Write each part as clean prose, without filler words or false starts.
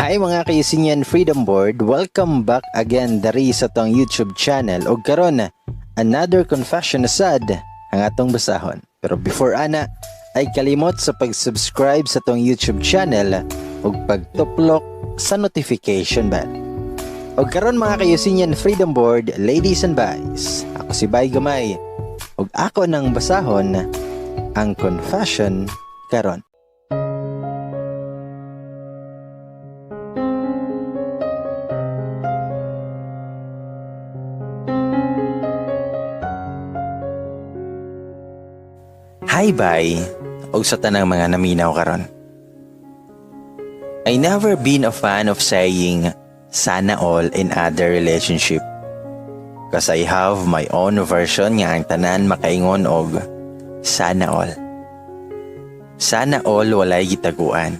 Hi mga kaisinyan Freedom Board, welcome back again dari sa tong YouTube channel ug karon another confession asad ang atong basahon. Pero before ana ay kalimot sa pag-subscribe sa tong YouTube channel ug pagtuplok sa notification bell. Ug karon mga kaisinyan Freedom Board, ladies and boys, ako si Bay Gamay ug ako nang basahon ang confession karon. Hi bye, og sa tanang mga naminaw karon. I never been a fan of saying sana all in other relationship. Cause I have my own version nga ang tanan makaingon og sana all. Sana all walay gitaguan.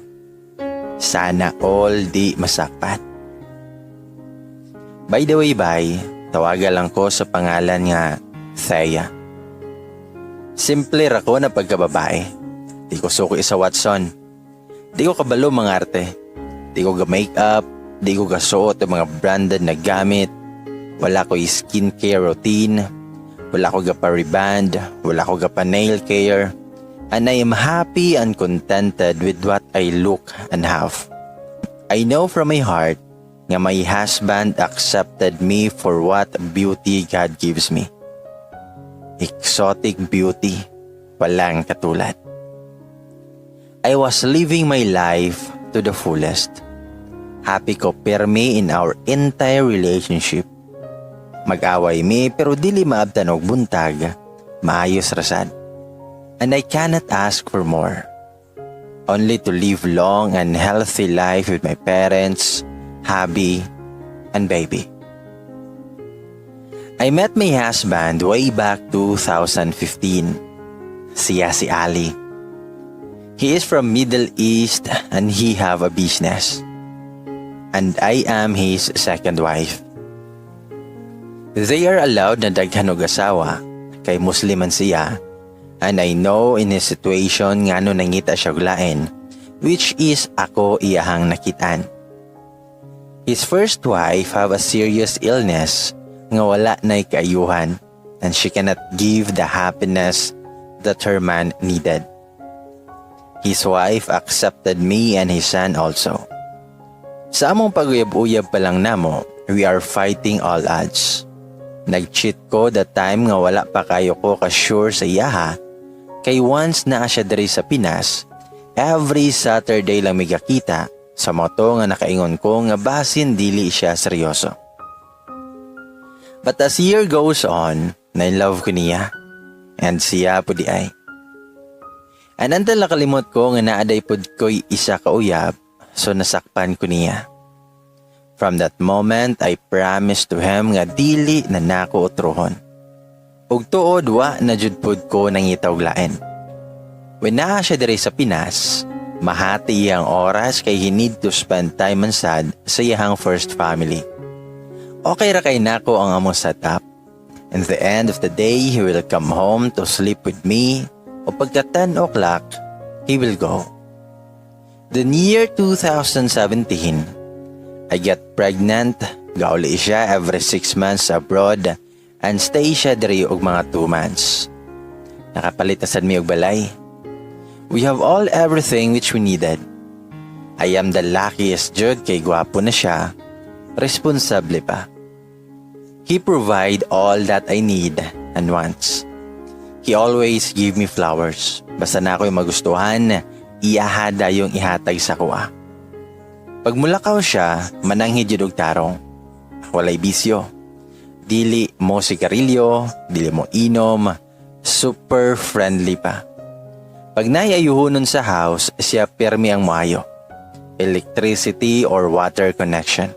Sana all di masakpat. By the way bye, tawagan lang ko sa pangalan nga Thea. Simple ra ko na pagkababae. Di ko suko isa Watson. Di ko kabalo mga arte. Di ko ga-makeup. Di ko gasuot ang mga branded na gamit. Wala ko skincare routine. Wala ko gapa-reband. Wala ko gapa-nail care. And I am happy and contented with what I look and have. I know from my heart nga my husband accepted me for what beauty God gives me. Exotic beauty, walang katulad. I was living my life to the fullest. Happy ko permi in our entire relationship. Mag-away mi pero dili maabtan og buntag, maayos rasad. And I cannot ask for more. Only to live long and healthy life with my parents, hubby, and baby. I met my husband way back 2015. Siya si Ali. He is from Middle East and he have a business. And I am his second wife. They are allowed na daghan og asawa kay Musliman siya. And I know in his situation nga no nangita siya og lain, which is ako iyahang nakitaan. His first wife have a serious illness nga wala na'y kaayuhan and she cannot give the happiness that her man needed. His wife accepted me and his son also. Sa among pag-uyab-uyab pa lang namo, we are fighting all odds. Nag-cheat ko the time nga wala pa kayo ko ka-sure sa iyaha, kay once na siya diri sa Pinas, every Saturday lang migakita sa moto nga nakaingon ko nga basin dili siya seryoso. But as year goes on, na-love ko niya. And siya po di ay. And until nakalimot ko nga naaday pod ko'y isa kauyab, so nasakpan ko niya. From that moment, I promised to him nga dili na nako utrohon. Ug tuod wa na jud pod ko nangitaw lain. When naa siya diri sa Pinas, mahati ang oras kay he need to spend time man sad sa iyang first family. Okay ra kay nako ang among setup. In the end of the day, he will come home to sleep with me o pagka 10 o'clock, he will go. The year 2017, I get pregnant, gauli siya every 6 months abroad and stay siya diri og mga 2 months. Nakapalitasan mi og balay. We have all everything which we needed. I am the luckiest jud kay gwapo na siya. Responsable pa. He provide all that I need and wants. He always give me flowers. Basta na ako'y magustuhan, iyahada yung ihatag sa kuha. Pag mulakaw siya, mananghid yun og tarong. Walay bisyo. Dili mo sigarilyo, dili mo inom, super friendly pa. Pag naiayuhunon sa house, siya permi ang maayo. Electricity or water connection.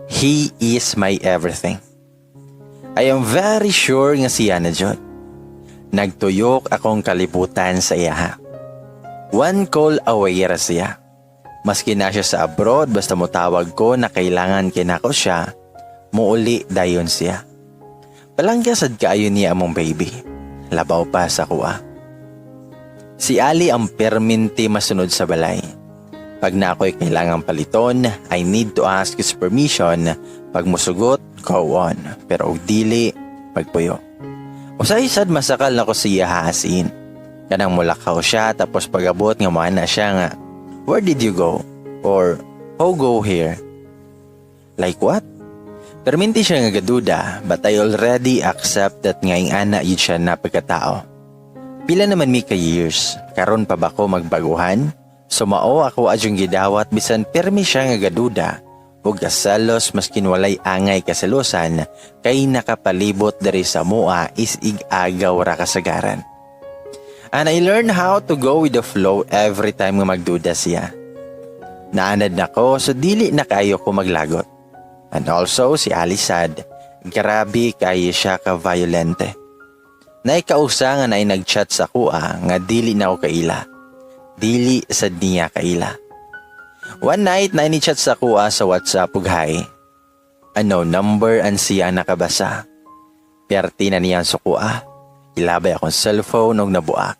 He is my everything. I am very sure nga siya na dyan. Nagtuyok akong kalibutan sa iya. One call away ra siya. Maski na siya sa abroad, basta mo tawag ko na kailangan kinako siya, muuli dayon siya. Palangyasad kaayo niya among baby. Labaw pa sa kuha. Si Ali ang perminti masunod sa balay. Pag na ako'y kailangang paliton, I need to ask his permission. Pag musugot, go on. Pero og dili, pagpuyo. Usay sad masakal na ko siya haasin. Kanang mulakaw siya tapos pagabot nga mana siya nga, where did you go? Or, how go here? Like what? Perminti siya nga gaduda, but I already accept that ngayong ana yun siya na pagkatao. Pila naman mi ka years, karon pa ba ko magbaguhan? Sumao ako adyong gidawat bisan permi siya nga gaduda, ug kasalos maskin walay angay kasalusan, kay nakapalibot diri sa mua isig agaw ra kasagaran. And I learned how to go with the flow every time nga magduda siya. Naanad na ko so dili na kayo ko maglagot. And also si Alisad, grabe kayo siya ka-violente. Naikausa nga na nag-chat sa kuha nga dili na ako kaila. Dili sad niya kaila. One night na ni-chat sa kuha sa WhatsApp ug hi. Ano number an siya nakabasa. Perti na niya sa kuha. Ilabay akong cellphone og nabuak.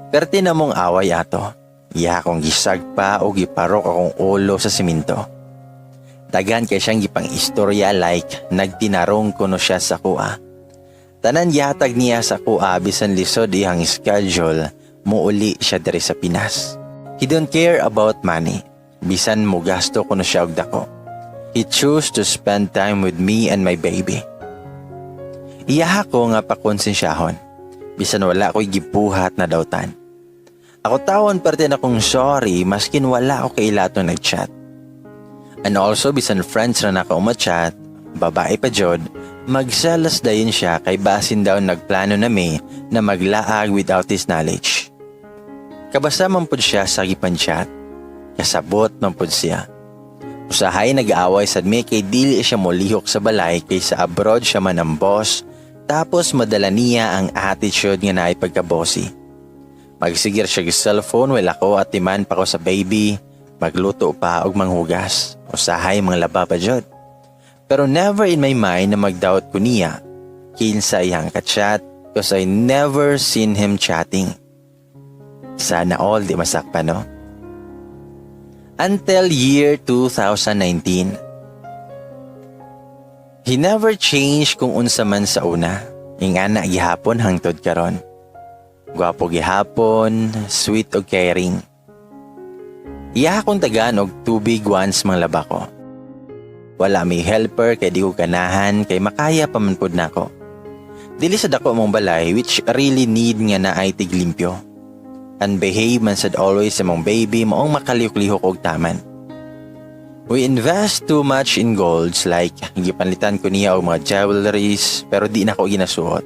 Perti na mong away ato. Iya akong gisagpa o giparok akong ulo sa siminto. Dagan kay siyang gipang istorya like nagtinarong kuno siya sa kuha. Tanan yatag niya sa kuha bisan lisod iyang schedule muuli siya diri sa Pinas. He don't care about money. Bisan mo gasto kuno siya og dako. He choose to spend time with me and my baby. Iya ko nga pakonsensyahon. Bisan wala ko'y gibuhat na dawtan. Ako tawon parte na kong sorry maskin wala ako kay ilato nag-chat. And also bisan friends na naka umat-chat, babae pa jod, magsalas dayon siya kay basin daw nagplano na may na maglaag without his knowledge. Kabasa man pud siya sa gipan-chat, kasabot man pud siya. Usahay nag-aaway sad may kay dili siya molihok sa balay kay sa abroad siya man ang boss, tapos madala niya ang attitude nga naay pagkabossy. Magsigir siya gi cellphone while ako at timan pa ko sa baby, magluto pa og manghugas. Usahay mga laba pa jud. Pero never in my mind na mag-doubt ko niya. Kinsa iyang ka-chat because I never seen him chatting. Sana all di masakpan no? Until year 2019. He never changed kung unsa man sa una. Ingana gihapon hangtod karon. Gwapo gihapon, sweet og caring. Iya akong tagaan og tubig once mang laba ko. Wala may helper kay di ko ganahan kay makaya pa man pud nako. Dili sa dako mong balay which really need nga na ay tiglimpyo. And behave man sad always sa mong baby maong makalihok-lihok og taman. We invest too much in golds like gipanlitan ko niya og mga jewelries pero di na ko ginasuot.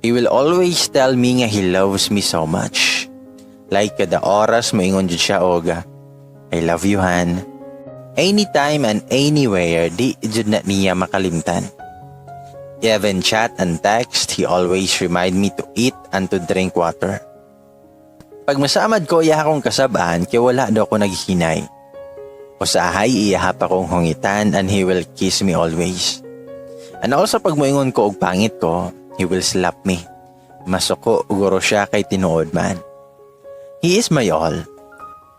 He will always tell me nga he loves me so much. Like kada oras moingon jud siya og I love you Han. Anytime and anywhere di jud na niya makalimtan. Even chat and text he always remind me to eat and to drink water. Pag masamad ko iya akong kasabaan kay wala daw ko naghinay. Usahay iyahap akong hungitan and he will kiss me always. And also pag moingon ko og pangit ko, he will slap me. Masuko uguro siya kay tinuod man. He is my all.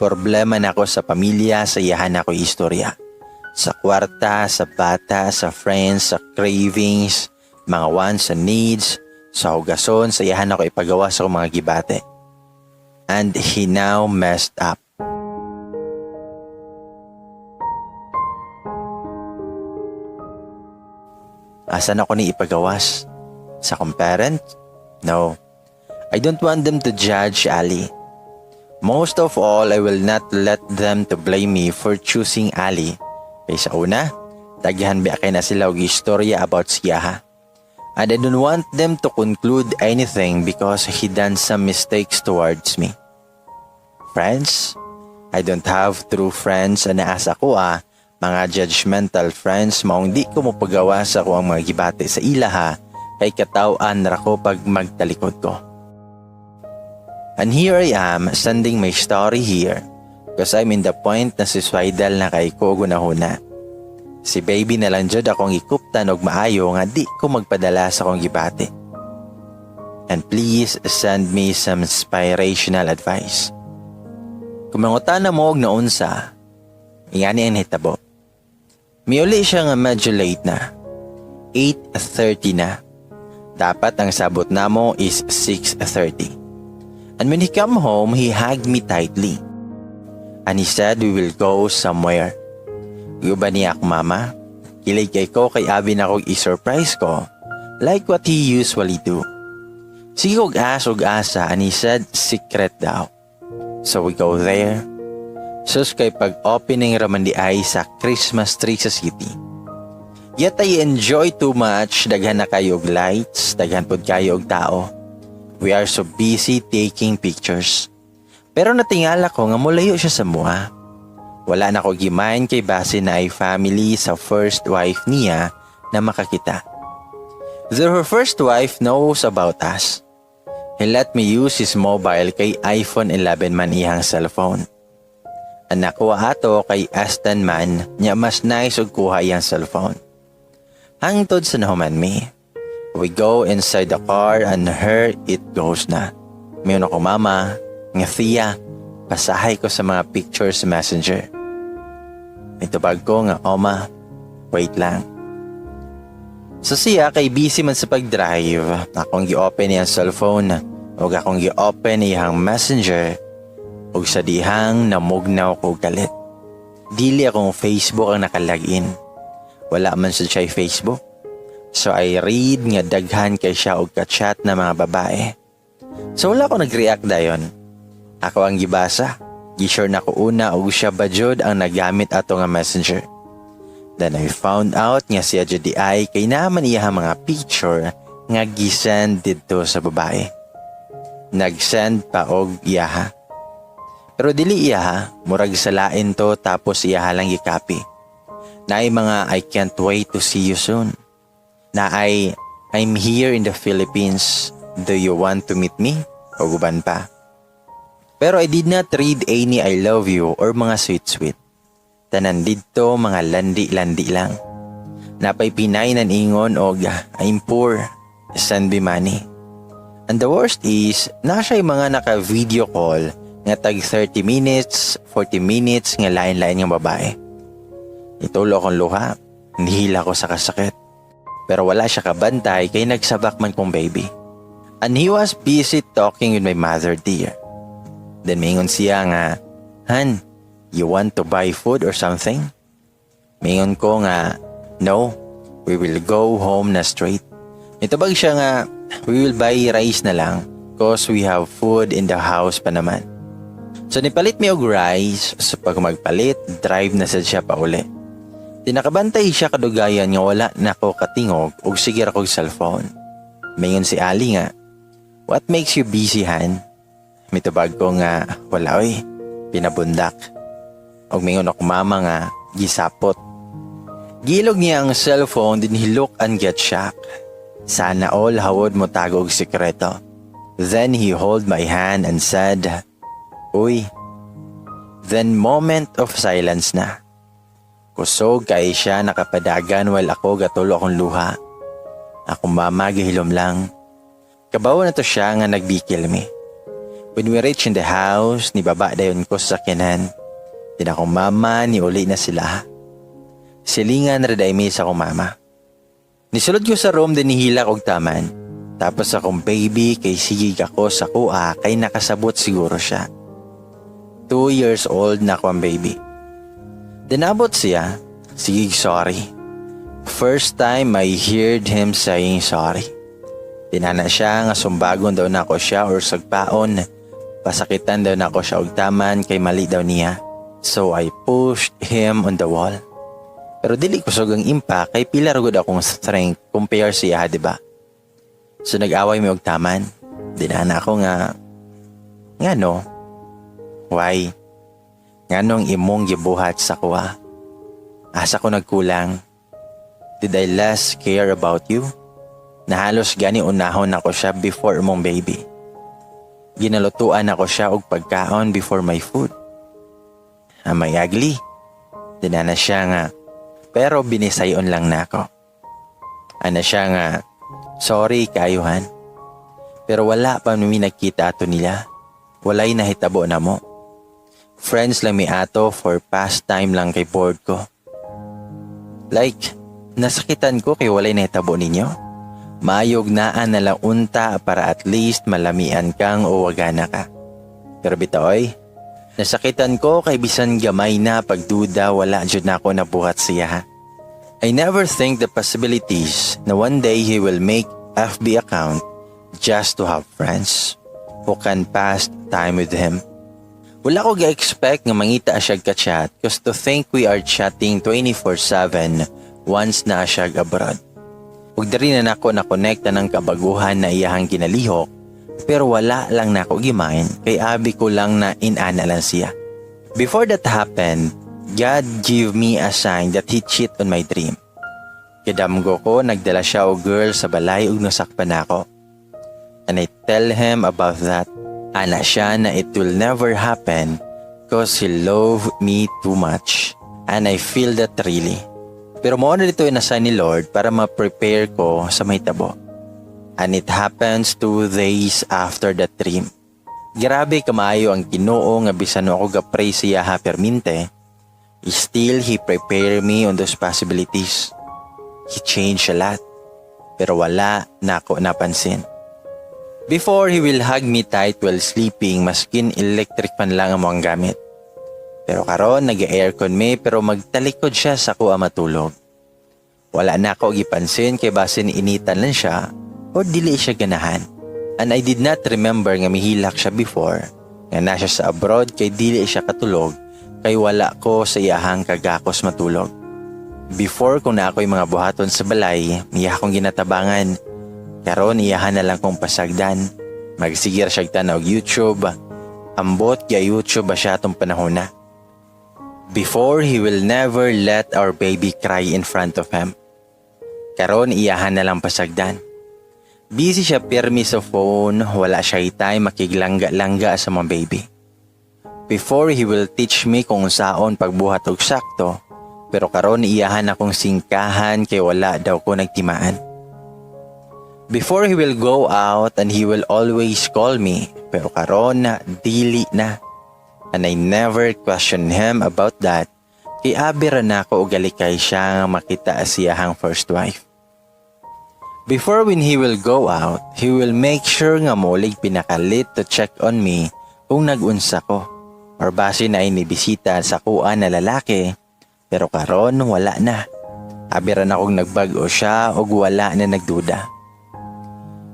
Problema na ako sa pamilya, sa iyahan ako istorya. Sa kwarta, sa bata, sa friends, sa cravings, mga wants and needs, sa hugason, sa iyahan ako ipagawa sa mga gibate. And he now messed up. Asan ako ni ipagawas? Sa akong parent? No. I don't want them to judge Ali. Most of all, I will not let them to blame me for choosing Ali. Kaysa una, taghan ba kay na sila og istorya about siya. And I don't want them to conclude anything because he done some mistakes towards me. Friends, I don't have true friends na asa ko mga judgmental friends maong di ko mapagawa sa ko ang mga gibate sa ilaha kay katawan ra ko pag magtalikod ko. And here I am sending my story here because I'm in the point na suicidal na kay ko gunahuna. Si baby na lang jud akong ikuptan og maayo nga di ko magpadala sa akong gibate. And please send me some inspirational advice. Kung mangutan na mo og naunsa, ingani ang hitabo. Miuli siya nga medyo late na. 8:30 na. Dapat ang sabot namo is 6:30. And when he come home, he hugged me tightly. And he said we will go somewhere. Guba niya ako mama. Kilig kay ko kay abi na kong i-surprise ko. Like what he usually do. Sige og asa and he said secret daw. So we go there. Sus kay pag-opening raman di ay sa Christmas tree sa city. Yet I enjoy too much. Daghan na kayo og lights. Daghan pod kayo og tao. We are so busy taking pictures. Pero natingala ko nga mulayo siya sa mua. Wala na ko gimain kay base na ay family sa first wife niya na makakita. Though her first wife knows about us. He let me use his mobile kay iPhone 11 man iyang cellphone. Ang nakuha ato kay Aston man niya mas nice og kuha iyang cellphone. Hangtod sa nahuman me. We go inside the car and her it goes na. Mayon ako mama, nga Thea, pasahay ko sa mga pictures sa messenger. Itubag ko nga oma, wait lang. So siya kay busy man sa pag-drive, akong gi-open iyang cellphone o akong gi-open iyang messenger o sa dihang namugnaw ko galit. Dili akong Facebook ang nakalagin. Wala man sa siya Facebook. So I read nga daghan kay siya og ka-chat na mga babae. So wala ko nag-react dayon. Ako ang gibasa. Gi-sure na ko una og siya ba jud ang nagamit ato nga messenger. Then I found out nga siya jud di ay kay naman iya mga picture nga gisend didto sa babae. Nag-send pa og iyaha. Pero dili iyaha, murag sa lain to tapos iyaha lang gi-copy. Naay mga I can't wait to see you soon. Naay I'm here in the Philippines. Do you want to meet me? O guban pa. Pero I did not read any I love you or mga sweet. Tanan didto mga landi-landi lang. Napay Pinay nan ingon og I'm poor. Send me money. And the worst is, nasa mga naka-video call nga tag 30 minutes, 40 minutes nga lain-lain nga babae. Itulo akong luha, nihila ko sa kasakit. Pero wala siya kabantay kay nagsabak man kong baby. And he was busy talking with my mother dear. Then mingon siya nga, Han, you want to buy food or something? Mingon ko nga, no, we will go home na straight. Itubag siya nga, we will buy rice na lang cause we have food in the house pa naman. So nipalit mi og rice, so pag magpalit, drive na siya pa uli. Tinakabantay siya kadugayan nga wala na ko katingog og sige ra kog cellphone. Mingon si Ali nga, what makes you busy, Han? Mitubag ko nga, wala oy, pinabundak. Og mingon ako mama nga, gisapot. Gilog niya ang cellphone din he look and get shocked. Sana all hawod mo tago og sikreto. Then he hold my hand and said, uy. Then moment of silence na. Kusog kay siya nakapadagan while ako gatulo akong luha. Akong mama gihilom lang. Kabaw na to siya nga nagbikil mi. When we reach in the house, ni baba dayon ko sa sakyanan. Din akong mama ni uli na sila. Silingan raday mi sa akong mama. Nisulod ko sa room din nihila og taman. Tapos akong baby kay sigig ako sa kuha kay nakasabot siguro siya. 2 years old na ako ang baby. Dinabot siya, sigig sorry. First time I heard him saying sorry. Tinana siya nga sumbagon daw na ako siya or sagpaon. Pasakitan daw na ako siya og taman kay mali daw niya. So I pushed him on the wall. Pero dili ko ang impact kay pila rugod akong strength compare siya, di ba? So nag-away mi og taman. Dinana ako nga no. Why? Nganong imong gibuhat sa kuha? Asa ko nagkulang? Did I less care about you? Nahalos gani unahon ako siya before mong baby. Ginalutuan ako siya og pagkaon before my food. Amay ugly. Dinana siya nga. Pero binisayon lang na ako. Ana siya nga, sorry kayuhan. Pero wala pa numi nagkita ato nila. Walay nahitabo na mo. Friends lang mi ato for pastime lang kay board ko. Like, nasakitan ko kay walay nahitabo ninyo. Mayog naan na lang unta para at least malamian kang o wagana ka. Pero bitaoy, nasakitan ko kay bisan gamay na pagduda wala jud na ako nabuhat siya. I never think the possibilities na one day he will make FB account just to have friends who can pass time with him. Wala ko ga-expect nga mangita siya ka-chat cause to think we are chatting 24/7 once na siya abroad. Ug diri na nako na-connecta ng kabaguhan na iyahang ginalihok pero wala lang nako gimain kay abi ko lang na inana lang siya. Before that happened, God gave me a sign that he cheat on my dream. Kidamgo ko nagdala siya og girl sa balay ug nasakpan ako. And I tell him about that. Ana siya na it will never happen cause he love me too much. And I feel that really. Pero mo na dito inassign ni Lord para ma-prepare ko sa mahitabo. And it happens 2 days after that dream. Grabe kamayo ang Ginoo nga bisan ako ga-pray siya ha perminte. Still he prepare me on those possibilities. He changed a lot. Pero wala na ako napansin. Before, he will hug me tight while sleeping maskin electric fan lang ang mga gamit. Pero karon nag-aircon me pero magtalikod siya sa kuha matulog. Wala na ako gipansin kay basin initan lang siya o dili siya ganahan. And I did not remember nga mihilak siya before nga na siya sa abroad kay dili siya katulog kay wala ko sa iyahang kagakos matulog. Before kung na ako'y mga buhaton sa balay, niya akong ginatabangan. Karon iyahan na lang kong pasagdan. Magsigir siya tanaw YouTube. Ambot ya YouTube ba siya itong panahon na. Before, he will never let our baby cry in front of him. Karon iyahan na lang pasagdan. Busy siya pirmi sa phone, wala siya itay makiglangga-langga sa mga baby. Before, he will teach me kung saon pagbuhat og sakto. Pero karon iyahan akong singkahan kay wala daw ko nagtimaan. Before he will go out and he will always call me. Pero karon na dili na. And I never question him about that. Kay abira na ako ugalikay siya nga makita siyahang first wife. Before when he will go out, he will make sure nga molig pinakalit to check on me kung nagunsa ko. Or base na inibisita sa kuha na lalaki. Pero karon wala na. Abira na akong nagbago siya o wala na nagduda.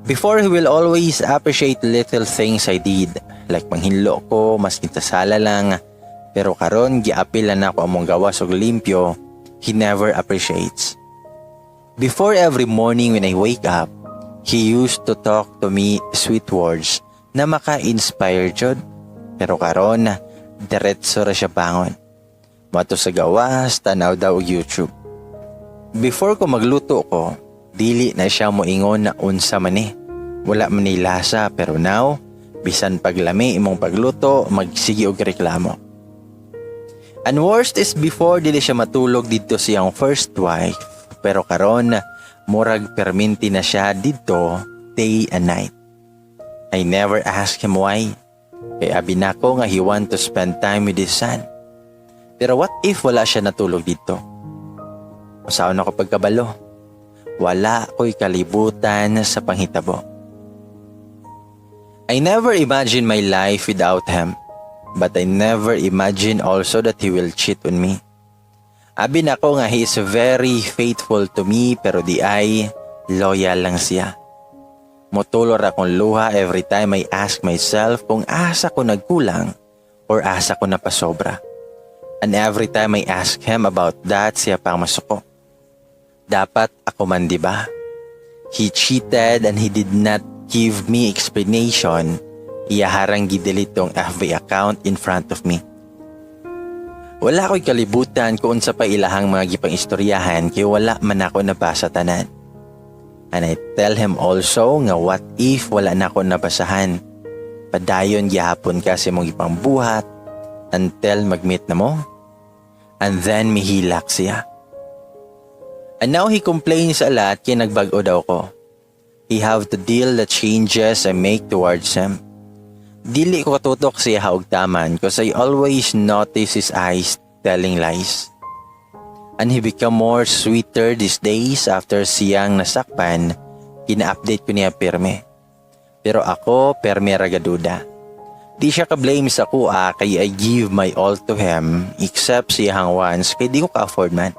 Before, he will always appreciate little things I did. Like manghinlo ko, mas kintasala lang. Pero karon giapil na ako among gawas og limpyo. He never appreciates. Before every morning when I wake up, he used to talk to me sweet words na maka-inspire jud. Pero karon, diretso ra siya bangon. Mato sa gawas, tanaw daw og YouTube. Before ko magluto ko, dili na siya moingon na unsa man ni. Wala man ni lasa pero now, bisan paglami imong pagluto, magsigi og reklamo. And worst is before dili siya matulog didto siyang first wife. Pero karon, murag perminti na siya didto day and night. I never asked him why. Kay abi nako nga he want to spend time with his son. Pero what if wala siya natulog didto? Usaon ako pagkabalo. Wala ko'y kalibutan sa panghitabo. I never imagined my life without him, but I never imagined also that he will cheat on me. Abi nako nga he is very faithful to me pero di ay loyal lang siya. Motulor akong luha every time I ask myself kung asa ko nagkulang or asa ko napasobra. And every time I ask him about that, siya pang masuko. Dapat ako man diba? He cheated and he did not give me explanation. Iyaharang gidelete tong FB account in front of me. Wala ko'y kalibutan kung sa pa ilahang mga gipang istoryahan kaya wala man ako nabasa tanan. And I tell him also nga what if wala na ako nabasahan. Padayon gihapon kasi mong gipang buhat until mag-meet na mo. And then mihilak siya. And now he complains a lot kaya nagbago daw ko. He have to deal the changes I make towards him. Dili ko katutok siya og taman cause I always notice his eyes telling lies. And he become more sweeter these days after siyang nasakpan, kina-update ko niya pirme. Pero ako, pirme ragaduda. Di siya ka-blame sa kuha kay I give my all to him except siyang once kay di ko ka-afford man.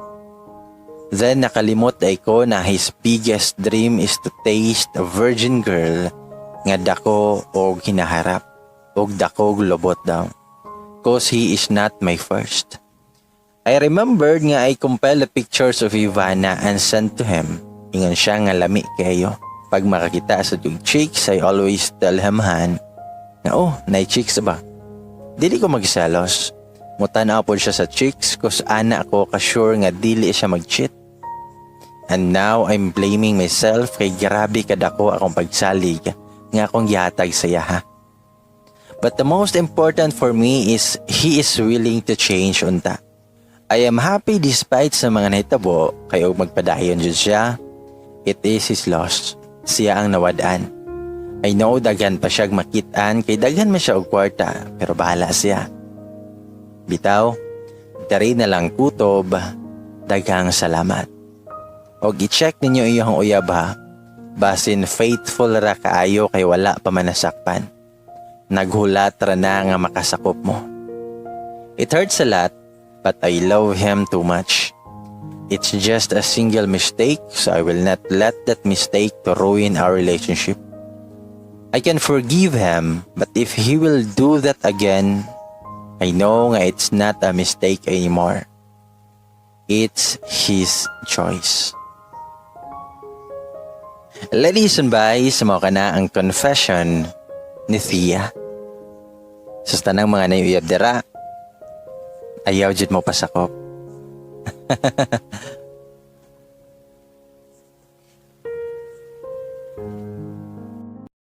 Then nakalimot ay ko na his biggest dream is to taste a virgin girl nga dako og hinaharap og dako og lobot daw. Cause he is not my first. I remembered nga I compile the pictures of Ivana and sent to him. Ingon siya nga lami kayo. Pag makakita sa yung chicks, I always tell him han nga na chicks ba? Dili ko magsalos. Mutanaw po siya sa chicks cause ana ako ka-sure nga dili siya mag-cheat. And now I'm blaming myself kay grabe kadako akong pagsalig nga akong gihatag sa yaha. But the most important for me is he is willing to change unta. I am happy despite sa mga nahitabo kay og magpadayon jud siya. It is his loss. Siya ang nawadaan. I know daghan pa siyag makitaan kay daghan man siya og kwarta pero bahala siya. Bitaw, dari na lang kutob, daghang salamat. Og i-check ninyo iyong uyab ha. Basin faithful ra kaayo kay wala pa manasakpan. Naghulat ra na nga makasakop mo. It hurts a lot, but I love him too much. It's just a single mistake, so I will not let that mistake to ruin our relationship. I can forgive him, but if he will do that again, I know nga it's not a mistake anymore. It's his choice. Ladies and boys, mo ka na ang confession ni Thea. Sa tanang mga naiuyab dira, ayaw jud mo pasakop.